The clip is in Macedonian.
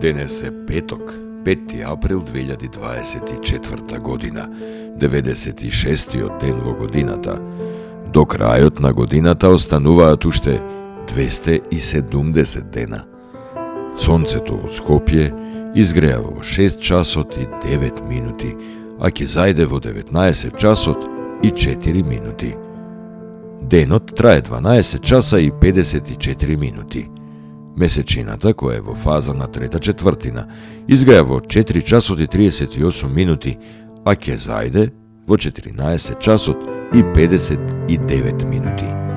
Денес е петок, 5. април 2024 година, 96-тиот ден во годината. До крајот на годината остануваат уште 270 дена. Сонцето во Скопје изгреа во 6 часот и 9 минути, а ќе зајде во 19 часот и 4 минути. Денот трае 12 часа и 54 минути. Месечината, која е во фаза на трета четвртина, изгреа во 4 часот и 38 минути, а ќе зајде во 14 часот и 59 минути.